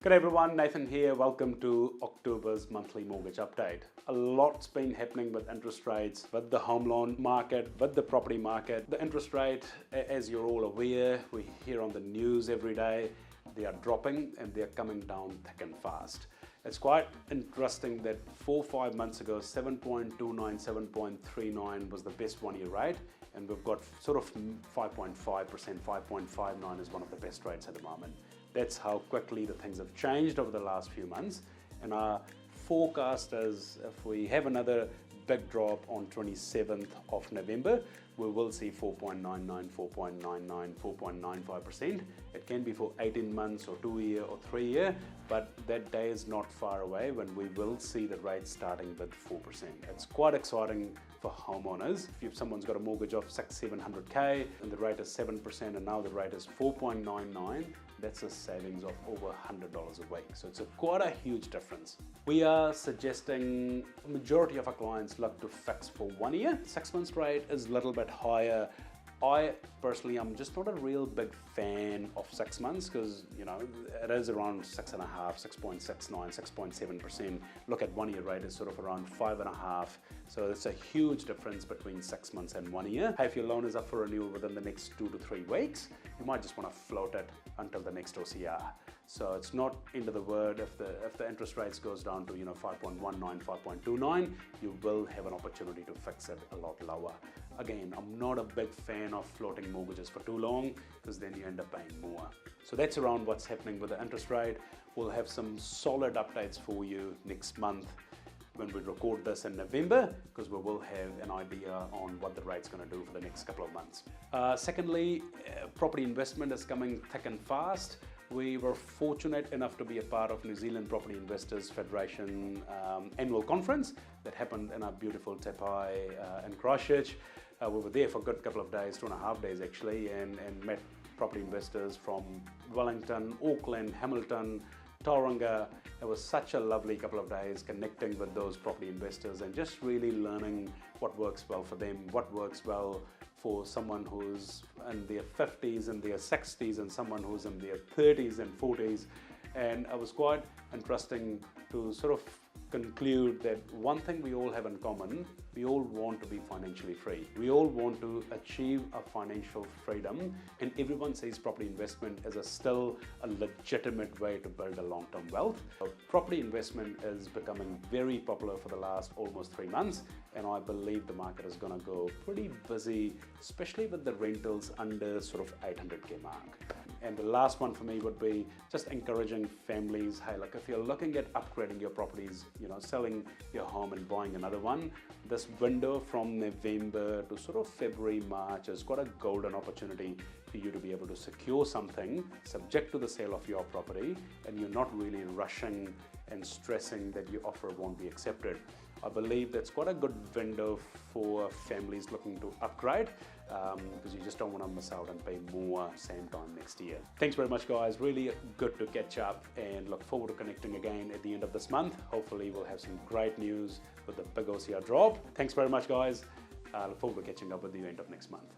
Good everyone, Nathan here. Welcome to October's monthly mortgage update. A lot's been happening with interest rates, with the home loan market, with the property market. The interest rate, as you're all aware, we hear on the news every day, they are dropping and they're coming down thick and fast. It's quite interesting that 4 or 5 months ago, 7.29, 7.39 was the best one-year rate, and we've got sort of 5.5%, 5.59 is one of the best rates at the moment. That's how quickly the things have changed over the last few months, and our forecast is if we have another big drop on 27th of November, we will see 4.99, 4.99, 4.95%. It can be for 18 months or 2 year or 3 year, but that day is not far away when we will see the rates starting with 4%. It's quite exciting for homeowners. If someone's got a mortgage of 600-700K and the rate is 7% and now the rate is 4.99, that's a savings of over $100 a week. So it's quite a huge difference. We are suggesting the majority of our clients look to fix for 1 year. 6 months rate is a little bit higher. I personally am just not a real big fan of 6 months because, you know, it is around 6.5, 6.69, 6.7%. Look at 1 year rate is sort of around 5.5. So it's a huge difference between 6 months and 1 year. If your loan is up for renewal within the next 2 to 3 weeks, you might just want to float it until the next OCR. So it's not into the word if the interest rates goes down to 5.19, 5.29, you will have an opportunity to fix it a lot lower. Again, I'm not a big fan of floating mortgages for too long because then you end up paying more. So that's around what's happening with the interest rate. We'll have some solid updates for you next month when we record this in November, because we will have an idea on what the rate's going to do for the next couple of months. Secondly, property investment is coming thick and fast. We were fortunate enough to be a part of New Zealand Property Investors Federation annual conference that happened in our beautiful Te Pai in Christchurch. We were there for a good couple of days, 2.5 days actually, and met property investors from Wellington, Auckland, Hamilton, Tauranga. It was such a lovely couple of days connecting with those property investors and just really learning what works well for them, what works well for someone who's in their 50s and their 60s and someone who's in their 30s and 40s. And it was quite interesting to sort of conclude that one thing we all have in common, we all want to be financially free. We all want to achieve a financial freedom, and everyone sees property investment as still a legitimate way to build a long-term wealth. So property investment is becoming very popular for the last almost 3 months, and I believe the market is going to go pretty busy, especially with the rentals under sort of 800K mark. And the last one for me would be just encouraging families, hey, look, if you're looking at upgrading your properties, selling your home and buying another one, this window from November to sort of February, March has got a golden opportunity for you to be able to secure something subject to the sale of your property, and you're not really rushing and stressing that your offer won't be accepted. I believe that's quite a good window for families looking to upgrade because you just don't want to miss out and pay more same time next year. Thanks very much, guys. Really good to catch up and look forward to connecting again at the end of this month. Hopefully we'll have some great news with the big OCR drop. Thanks very much, guys. I look forward to catching up with you end of next month.